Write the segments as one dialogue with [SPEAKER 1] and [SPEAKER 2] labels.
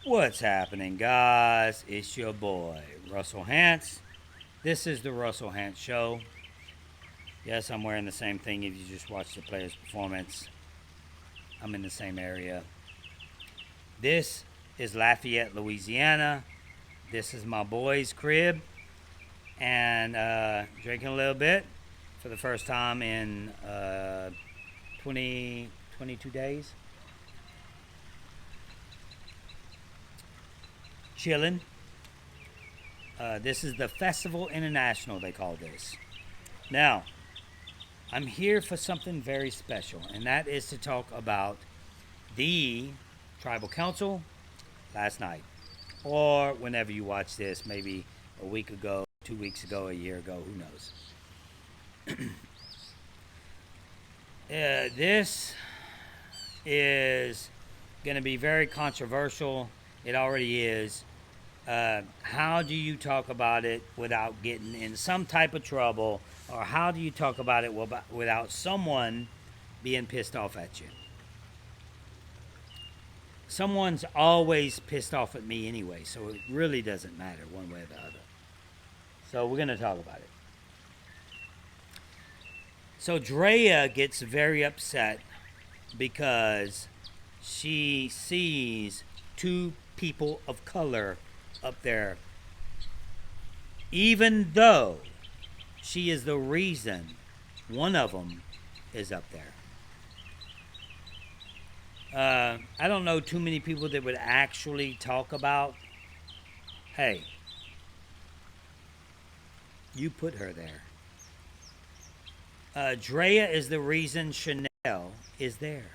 [SPEAKER 1] What's happening, guys? It's your boy, Russell Hantz. This is the Russell Hantz Show. Yes, I'm wearing the same thing if you just watch the player's performance. I'm in the same area. This is Lafayette, Louisiana. This is my boy's crib. And drinking a little bit for the first time in 22 days. Chilling. This is the Festival International, they call this. Now, I'm here for something very special, and that is to talk about the Tribal Council last night, or whenever you watch this, maybe a week ago, 2 weeks ago, a year ago, who knows. This is going to be very controversial. It already is. How do you talk about it without getting in some type of trouble, or how do you talk about it without someone being pissed off at you? Someone's always pissed off at me anyway, so it really doesn't matter one way or the other. So we're going to talk about it. So Drea gets very upset because she sees two people of color up there, even though she is the reason one of them is up there. I don't know too many people that would actually talk about, hey, you put her there. Drea is the reason Chanel is there.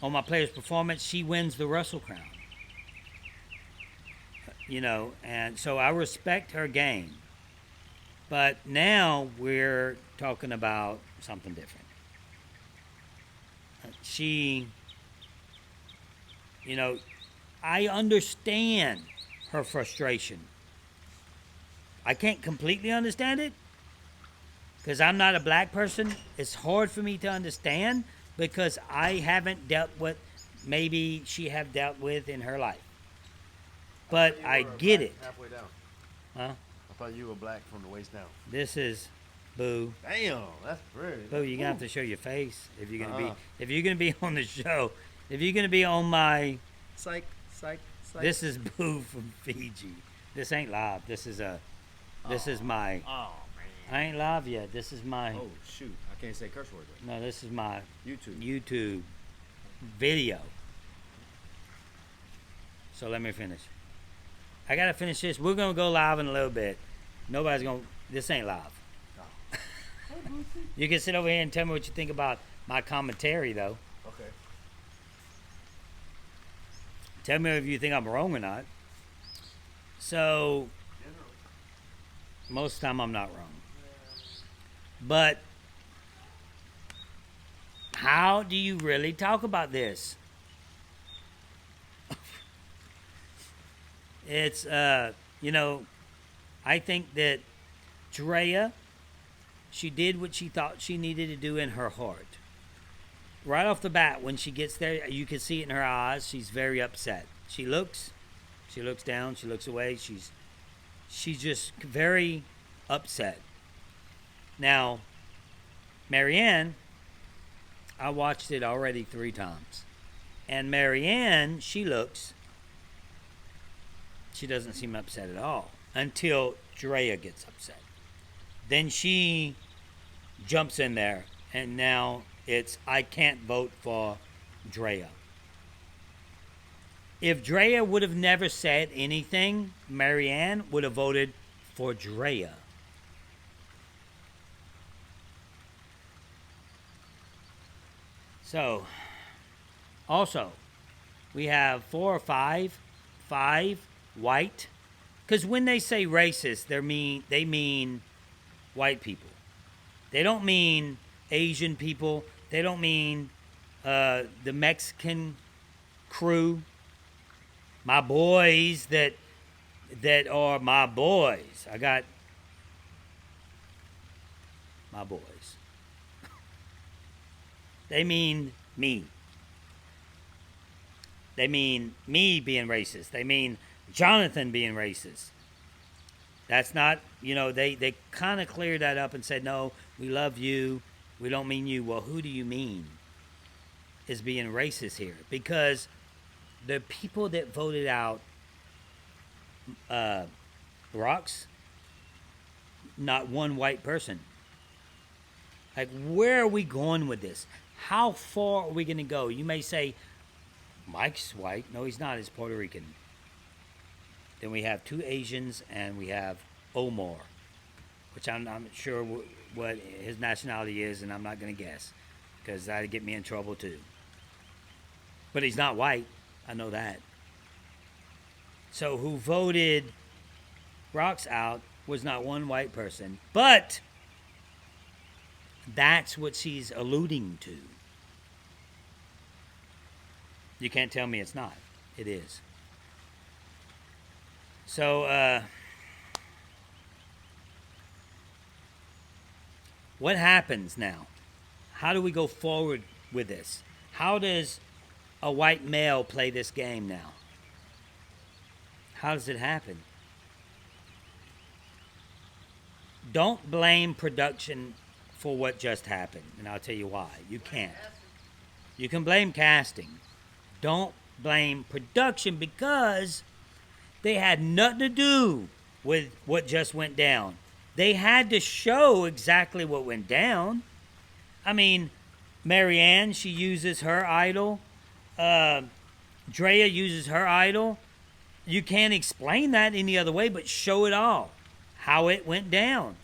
[SPEAKER 1] On my player's performance, she wins the Russell Crown. And so I respect her game. But now we're talking about something different. I understand her frustration. I can't completely understand it because I'm not a black person. It's hard for me to understand because I haven't dealt with maybe she have dealt with in her life. But I get it.
[SPEAKER 2] Halfway down.
[SPEAKER 1] Huh?
[SPEAKER 2] I thought you were black from the waist down.
[SPEAKER 1] This is Boo.
[SPEAKER 2] Damn, that's pretty.
[SPEAKER 1] Boo, you're gonna have to show your face if you're gonna be on the show. If you're gonna be on my
[SPEAKER 2] Psych.
[SPEAKER 1] This is Boo from Fiji. This ain't live. This is my
[SPEAKER 2] Oh man.
[SPEAKER 1] I ain't live yet. This is my
[SPEAKER 2] Oh shoot, I can't say curse words.
[SPEAKER 1] No, this is my
[SPEAKER 2] YouTube
[SPEAKER 1] video. So let me finish. I gotta finish this. We're gonna go live in a little bit. This ain't live.
[SPEAKER 2] Oh.
[SPEAKER 1] You can sit over here and tell me what you think about my commentary, though.
[SPEAKER 2] Okay.
[SPEAKER 1] Tell me if you think I'm wrong or not. So, most of the time I'm not wrong. But, how do you really talk about this? It's, I think that Drea, she did what she thought she needed to do in her heart. Right off the bat, when she gets there, you can see it in her eyes. She's very upset. She looks down, she looks away. She's just very upset. Now, Marianne, I watched it already 3 times. And Marianne, she doesn't seem upset at all until Drea gets upset. Then she jumps in there, and now it's, I can't vote for Drea. If Drea would have never said anything, Marianne would have voted for Drea. So, also, we have 4 or 5 white, because when they say racist, they mean white people. They don't mean Asian people. They don't mean the Mexican crew. My boys that are my boys. I got my boys. They mean me. They mean me being racist. They mean Jonathan being racist. That's not, they kind of cleared that up and said, no, we love you. We don't mean you. Well, who do you mean is being racist here? Because the people that voted out Rocks, not one white person. Like, where are we going with this? How far are we going to go? You may say, Mike's white. No, he's not. He's Puerto Rican. Then we have 2 Asians, and we have Omar, which I'm not sure what his nationality is, and I'm not going to guess, because that'd get me in trouble too. But he's not white. I know that. So who voted Rocks out was not one white person. But that's what she's alluding to. You can't tell me it's not. It is. So, what happens now? How do we go forward with this? How does a white male play this game now? How does it happen? Don't blame production for what just happened, and I'll tell you why. You can't. You can blame casting. Don't blame production, because they had nothing to do with what just went down. They had to show exactly what went down. I mean, Marianne, she uses her idol. Drea uses her idol. You can't explain that any other way but show it all, how it went down.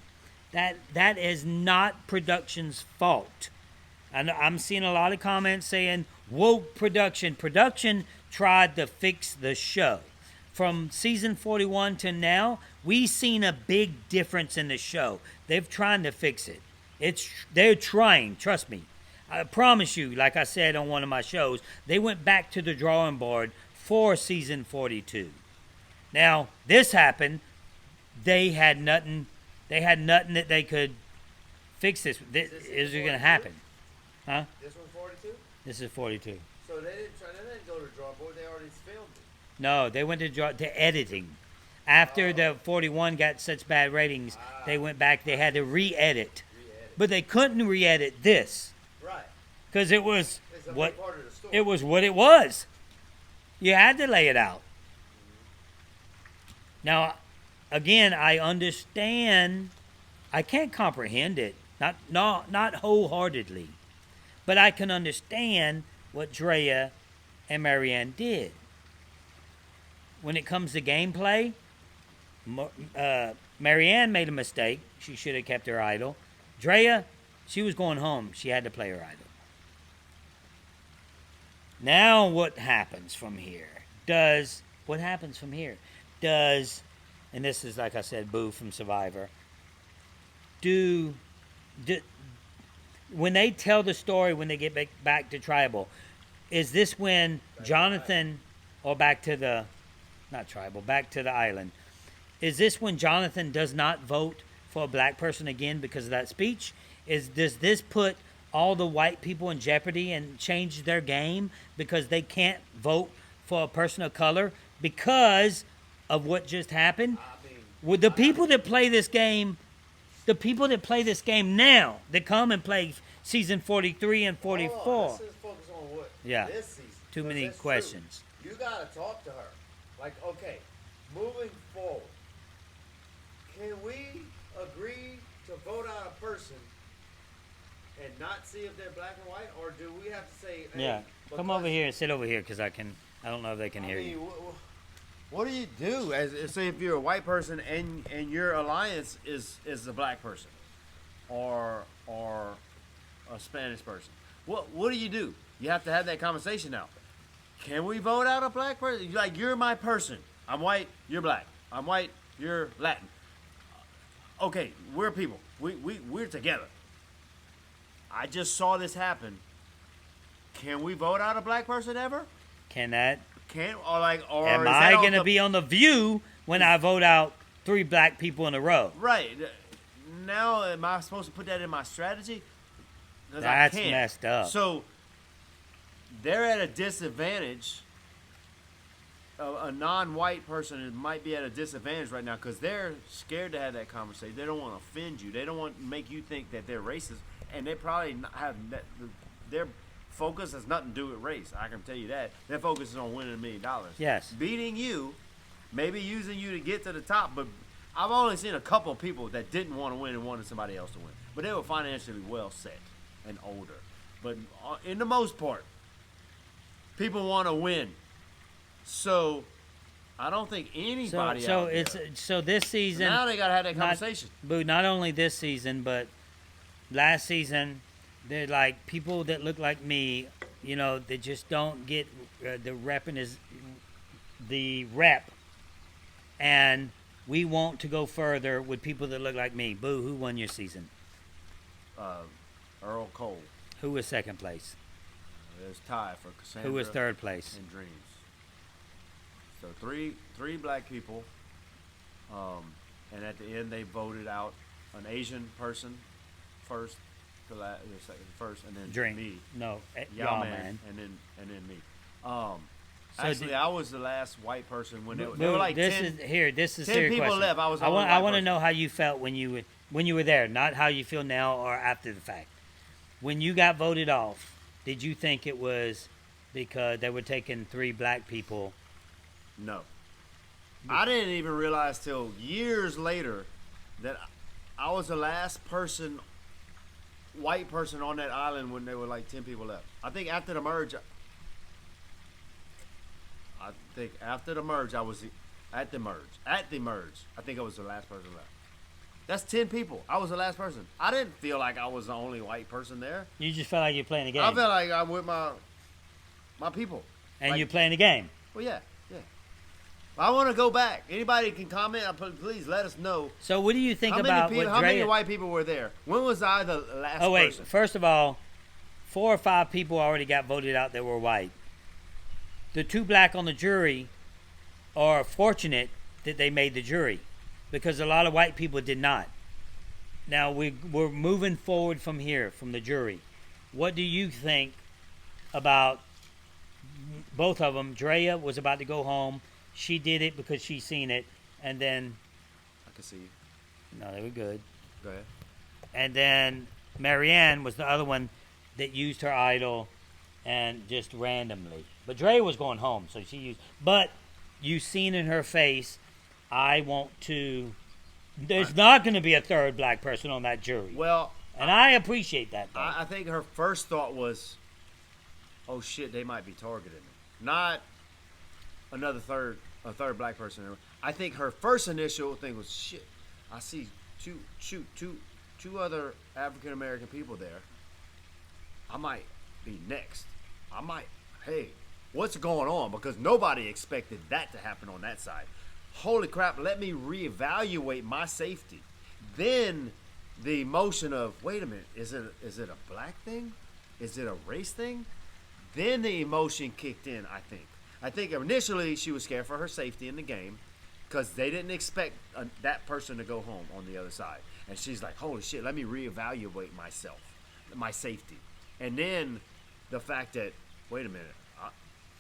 [SPEAKER 1] That is not production's fault. And I'm seeing a lot of comments saying, woke production. Production tried to fix the show. From season 41 to now, we've seen a big difference in the show. They're trying to fix it. They're trying, trust me. I promise you, like I said on one of my shows, they went back to the drawing board for season 42. Now, this happened. They had nothing that they could fix this. This is going to happen. Huh?
[SPEAKER 3] This one's 42?
[SPEAKER 1] This is 42.
[SPEAKER 3] So they didn't go to the drawing board, they already filmed it.
[SPEAKER 1] No, they went to editing. After the 41 got such bad ratings, they went back. They had to re-edit. But they couldn't re-edit this.
[SPEAKER 3] Right.
[SPEAKER 1] Because it was
[SPEAKER 3] It's a
[SPEAKER 1] what
[SPEAKER 3] big part of the story.
[SPEAKER 1] it was what it was. You had to lay it out. Now, again, I understand. I can't comprehend it, not wholeheartedly, but I can understand what Drea and Marianne did. When it comes to gameplay, Marianne made a mistake. She should have kept her idol. Drea, she was going home. She had to play her idol. Now what happens from here? What happens from here? And this is, like I said, Boo from Survivor. When they tell the story, when they get back to Tribal, is this when Jonathan, or back to the island, is this when Jonathan does not vote for a black person again because of that speech? Does this put all the white people in jeopardy and change their game because they can't vote for a person of color because of what just happened? With the people that play this game, now, that come and play season 43 and 44.
[SPEAKER 3] Let's just focus on what
[SPEAKER 1] Yeah.
[SPEAKER 3] this season.
[SPEAKER 1] Too many
[SPEAKER 3] That's
[SPEAKER 1] questions.
[SPEAKER 3] True. You gotta talk to her. Like, okay, moving forward, can we agree to vote out a person and not see if they're black and white, or do we have to say, hey,
[SPEAKER 1] Yeah. Come over here and sit over here because I don't know if they can hear you.
[SPEAKER 3] What do you do? As say if you're a white person and your alliance is a black person, or a Spanish person? What do you do? You have to have that conversation now. Can we vote out a black person? Like, you're my person. I'm white. You're black. I'm white. You're Latin. Okay, we're people. We're together. I just saw this happen. Can we vote out a black person ever?
[SPEAKER 1] Can that?
[SPEAKER 3] Am
[SPEAKER 1] Am I going to be on The View when I vote out 3 black people in a row?
[SPEAKER 3] Right. Now, am I supposed to put that in my strategy? 'Cause I
[SPEAKER 1] That's
[SPEAKER 3] can't.
[SPEAKER 1] messed up.
[SPEAKER 3] So, they're at a disadvantage a non-white person might be at a disadvantage right now because they're scared to have that conversation. They don't want to offend you. They don't want to make you think that they're racist, and they probably have that. Their focus has nothing to do with race. I can tell you that. Their focus is on winning $1 million.
[SPEAKER 1] Yes.
[SPEAKER 3] Beating you, maybe using you to get to the top, but I've only seen a couple of people that didn't want to win and wanted somebody else to win. But they were financially well set and older. But in the most part, people want to win. So I don't think anybody
[SPEAKER 1] So
[SPEAKER 3] out
[SPEAKER 1] it's
[SPEAKER 3] there.
[SPEAKER 1] so this season.
[SPEAKER 3] Now they gotta have that conversation.
[SPEAKER 1] Not only this season, but last season, they're like people that look like me. You know, that just don't get the rep, and we want to go further with people that look like me. Boo! Who won your season?
[SPEAKER 3] Earl Cole.
[SPEAKER 1] Who was second place?
[SPEAKER 3] There's tie for Cassandra.
[SPEAKER 1] Who was third place?
[SPEAKER 3] And Dreams. So three black people, and at the end they voted out an Asian person first, first, and then
[SPEAKER 1] Dream.
[SPEAKER 3] me.
[SPEAKER 1] No,
[SPEAKER 3] Y'all
[SPEAKER 1] man.
[SPEAKER 3] and then me. Actually, I was the last white person when they
[SPEAKER 1] Boo,
[SPEAKER 3] were like
[SPEAKER 1] this
[SPEAKER 3] 10.
[SPEAKER 1] is here. This is
[SPEAKER 3] 10
[SPEAKER 1] serious
[SPEAKER 3] people
[SPEAKER 1] question.
[SPEAKER 3] left. I was the
[SPEAKER 1] I
[SPEAKER 3] only
[SPEAKER 1] want.
[SPEAKER 3] white
[SPEAKER 1] I want to
[SPEAKER 3] person.
[SPEAKER 1] know how you felt when you were there, not how you feel now or after the fact. When you got voted off, did you think it was because they were taking 3 black people?
[SPEAKER 3] No. I didn't even realize till years later that I was the last white person on that island when there were like 10 people left. I think after the merge, I was at the merge. I think I was the last person left. That's 10 people. I was the last person. I didn't feel like I was the only white person there.
[SPEAKER 1] You just felt like you're playing the game.
[SPEAKER 3] I felt like I'm with my people.
[SPEAKER 1] And
[SPEAKER 3] like,
[SPEAKER 1] you're playing the game.
[SPEAKER 3] Well, yeah. I want to go back. Anybody can comment. Please let us know.
[SPEAKER 1] So what do you think
[SPEAKER 3] How
[SPEAKER 1] about
[SPEAKER 3] many white people were there? When was I the last
[SPEAKER 1] Oh, wait.
[SPEAKER 3] person?
[SPEAKER 1] First of all, 4 or 5 people already got voted out that were white. The 2 black on the jury are fortunate that they made the jury because a lot of white people did not. Now, we're moving forward from here, from the jury. What do you think about both of them? Drea was about to go home. She did it because she seen it. And then...
[SPEAKER 3] I can see you.
[SPEAKER 1] No, they were good.
[SPEAKER 3] Go ahead.
[SPEAKER 1] And then Marianne was the other one that used her idol and just randomly. But Drea was going home, so she used... But you seen in her face, I want to... There's not going to be a third black person on that jury.
[SPEAKER 3] Well...
[SPEAKER 1] And I appreciate that, though.
[SPEAKER 3] I think her first thought was, oh, shit, they might be targeting me. Not a third black person. I think her first initial thing was, shit, I see two other African American people there. I might be next. Hey, what's going on? Because nobody expected that to happen on that side. Holy crap, let me reevaluate my safety. Then the emotion of, wait a minute, is it a black thing? Is it a race thing? Then the emotion kicked in, I think. I think initially she was scared for her safety in the game because they didn't expect that person to go home on the other side. And she's like, holy shit, let me reevaluate myself, my safety. And then the fact that, wait a minute,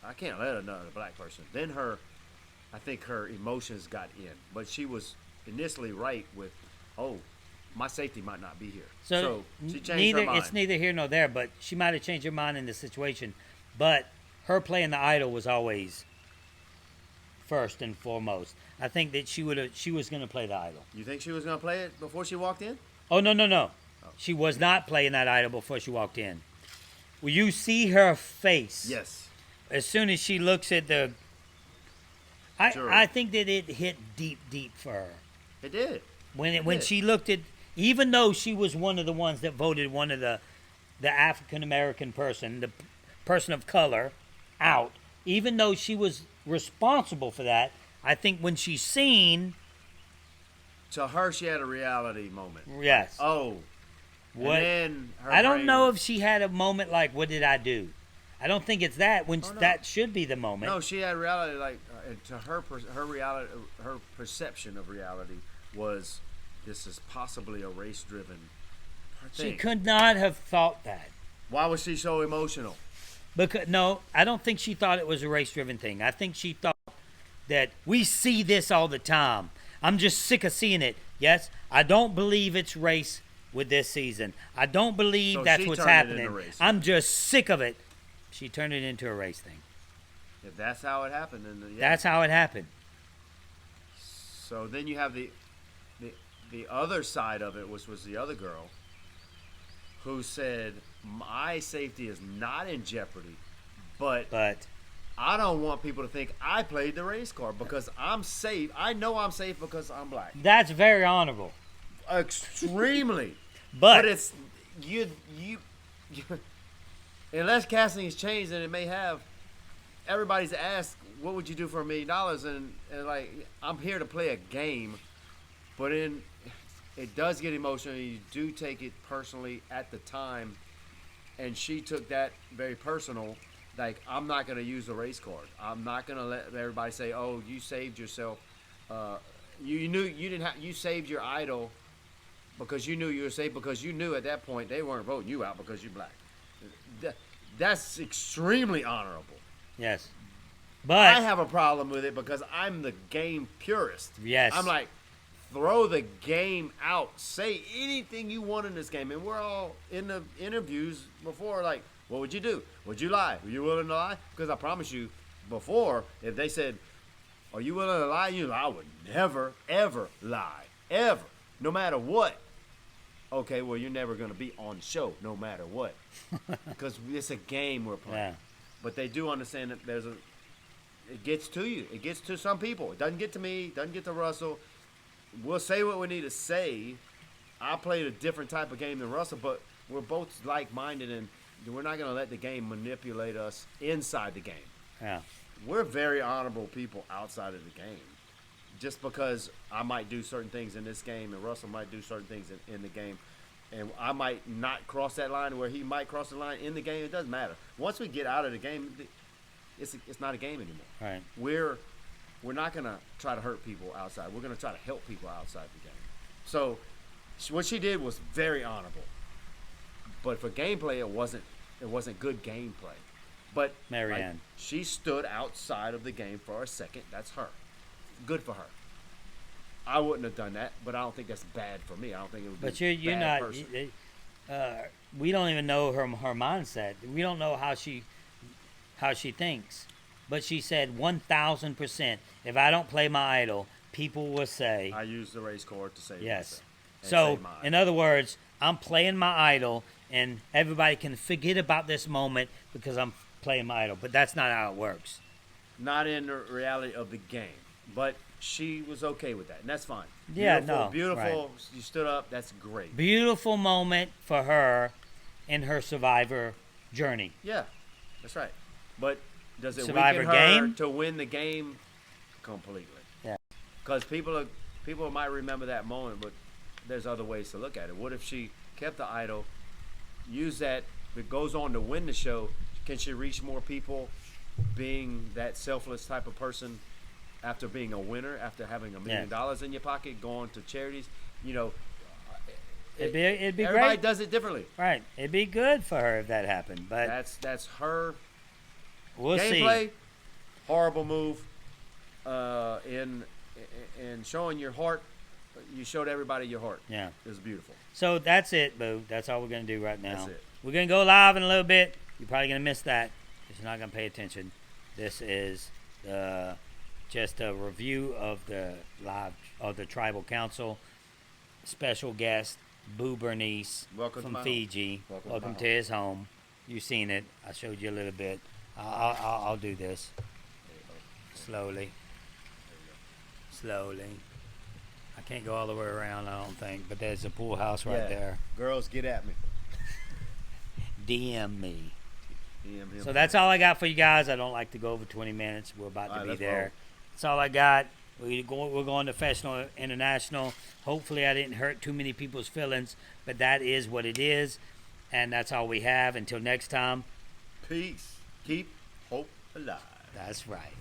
[SPEAKER 3] I can't let another black person. Then I think her emotions got in. But she was initially right with, oh, my safety might not be here. So she changed her mind.
[SPEAKER 1] It's neither here nor there, but she might have changed her mind in the situation. But her playing the idol was always first and foremost. I think that she was going to play the idol.
[SPEAKER 3] You think she was going to play it before she walked in?
[SPEAKER 1] Oh, no. She was not playing that idol before she walked in. Will you see her face?
[SPEAKER 3] Yes.
[SPEAKER 1] As soon as she looks at the... I think that it hit deep for her.
[SPEAKER 3] It did.
[SPEAKER 1] When she looked at... Even though she was one of the ones that voted one of the African-American person, the person of color, out, even though she was responsible for that, I think when she seen...
[SPEAKER 3] To her, she had a reality moment.
[SPEAKER 1] Yes.
[SPEAKER 3] Oh.
[SPEAKER 1] What?
[SPEAKER 3] And then her
[SPEAKER 1] I don't
[SPEAKER 3] brain
[SPEAKER 1] know
[SPEAKER 3] was-
[SPEAKER 1] if she had a moment like, what did I do? I don't think it's that.
[SPEAKER 3] no.
[SPEAKER 1] That should be the moment.
[SPEAKER 3] No, she had reality, like, to her reality, her perception of reality was, this is possibly a race-driven thing.
[SPEAKER 1] She could not have thought that.
[SPEAKER 3] Why was she so emotional?
[SPEAKER 1] No, I don't think she thought it was a race-driven thing. I think she thought that we see this all the time. I'm just sick of seeing it. Yes, I don't believe it's race with this season. I don't believe
[SPEAKER 3] So
[SPEAKER 1] that's
[SPEAKER 3] she
[SPEAKER 1] what's
[SPEAKER 3] turned it
[SPEAKER 1] happening.
[SPEAKER 3] into race.
[SPEAKER 1] I'm just sick of it. She turned it into a race thing.
[SPEAKER 3] If that's how it happened, then yeah.
[SPEAKER 1] That's how it happened.
[SPEAKER 3] So then you have the other side of it, which was the other girl, who said, my safety is not in jeopardy, but I don't want people to think I played the race card because I'm safe. I know I'm safe because I'm black.
[SPEAKER 1] That's very honorable.
[SPEAKER 3] Extremely.
[SPEAKER 1] But
[SPEAKER 3] it's you unless casting has changed, and it may have. Everybody's asked, what would you do for $1 million? And like, I'm here to play a game, but it does get emotional. You do take it personally at the time, and she took that very personal. Like, I'm not going to use the race card. I'm not going to let everybody say, "Oh, you saved yourself. You saved your idol because you knew you were safe because you knew at that point they weren't voting you out because you're black." That's extremely honorable.
[SPEAKER 1] yes.
[SPEAKER 3] I
[SPEAKER 1] But
[SPEAKER 3] have a problem with it because I'm the game purist.
[SPEAKER 1] yes.
[SPEAKER 3] I'm like, throw the game out. Say anything you want in this game. And we're all in the interviews before, like, what would you do? Would you lie? Were you willing to lie? Because I promise you, before, if they said, are you willing to lie? I would never, ever lie. Ever. No matter what. Okay, well, you're never going to be on show no matter what. Because it's a game we're playing.
[SPEAKER 1] Yeah.
[SPEAKER 3] But they do understand that it gets to you. It gets to some people. It doesn't get to me. It doesn't get to Russell. We'll say what we need to say. I played a different type of game than Russell, but we're both like-minded, and we're not going to let the game manipulate us inside the game.
[SPEAKER 1] Yeah.
[SPEAKER 3] We're very honorable people outside of the game. Just because I might do certain things in this game and Russell might do certain things in the game, and I might not cross that line where he might cross the line in the game, it doesn't matter. Once we get out of the game, it's not a game anymore.
[SPEAKER 1] Right.
[SPEAKER 3] We're not going to try to hurt people outside. We're going to try to help people outside the game. So what she did was very honorable. But for gameplay, it wasn't good gameplay. But
[SPEAKER 1] Marianne.
[SPEAKER 3] like, she stood outside of the game for a second. That's her. Good for her. I wouldn't have done that, but I don't think that's bad for me. I don't think it would be
[SPEAKER 1] But you're
[SPEAKER 3] bad
[SPEAKER 1] not.
[SPEAKER 3] person.
[SPEAKER 1] We don't even know her mindset. We don't know how she thinks. But she said 1,000%. If I don't play my idol, people will say.
[SPEAKER 3] I use the race card to save
[SPEAKER 1] Yes.
[SPEAKER 3] myself and
[SPEAKER 1] So
[SPEAKER 3] save mine.
[SPEAKER 1] in other words, I'm playing my idol, and everybody can forget about this moment because I'm playing my idol. But that's not how it works.
[SPEAKER 3] Not in the reality of the game. But she was okay with that, and that's fine.
[SPEAKER 1] Yeah,
[SPEAKER 3] Beautiful,
[SPEAKER 1] no,
[SPEAKER 3] beautiful.
[SPEAKER 1] right.
[SPEAKER 3] You stood up. That's great.
[SPEAKER 1] Beautiful moment for her in her survivor journey.
[SPEAKER 3] Yeah, that's right. But does it
[SPEAKER 1] Survivor
[SPEAKER 3] weaken her
[SPEAKER 1] game?
[SPEAKER 3] to win the game completely?
[SPEAKER 1] Yeah.
[SPEAKER 3] Because people might remember that moment, but there's other ways to look at it. What if she kept the idol, used that, it goes on to win the show? Can she reach more people being that selfless type of person after being a winner, after having $1 million in your pocket, going to charities? You know,
[SPEAKER 1] It'd be
[SPEAKER 3] everybody
[SPEAKER 1] great.
[SPEAKER 3] does it differently.
[SPEAKER 1] Right. It'd be good for her if that happened. But
[SPEAKER 3] That's her
[SPEAKER 1] we'll
[SPEAKER 3] gameplay.
[SPEAKER 1] see.
[SPEAKER 3] Horrible move. In showing your heart, you showed everybody your heart.
[SPEAKER 1] Yeah.
[SPEAKER 3] It was beautiful.
[SPEAKER 1] So that's it, Boo. That's all we're going to do right now.
[SPEAKER 3] That's it.
[SPEAKER 1] We're going to go live in a little bit. You're probably going to miss that because you're not going to pay attention. This is just a review of the Tribal Council. Special guest, Boo Bernice
[SPEAKER 3] Welcome to
[SPEAKER 1] from
[SPEAKER 3] my home.
[SPEAKER 1] Fiji.
[SPEAKER 3] Welcome to
[SPEAKER 1] Welcome
[SPEAKER 3] my
[SPEAKER 1] to his home. You've seen it. I showed you a little bit. I'll do this slowly. Slowly. I can't go all the way around, I don't think, but there's a pool house right
[SPEAKER 3] Yeah.
[SPEAKER 1] there.
[SPEAKER 3] Girls, get at me.
[SPEAKER 1] DM me.
[SPEAKER 3] DM him.
[SPEAKER 1] So that's all I got for you guys. I don't like to go over 20 minutes. We're about
[SPEAKER 3] All
[SPEAKER 1] to
[SPEAKER 3] right,
[SPEAKER 1] be
[SPEAKER 3] let's
[SPEAKER 1] there.
[SPEAKER 3] roll.
[SPEAKER 1] That's all I got. We're going to Professional International. Hopefully I didn't hurt too many people's feelings, but that is what it is, and that's all we have. Until next time,
[SPEAKER 3] Peace. Keep hope alive.
[SPEAKER 1] that's right.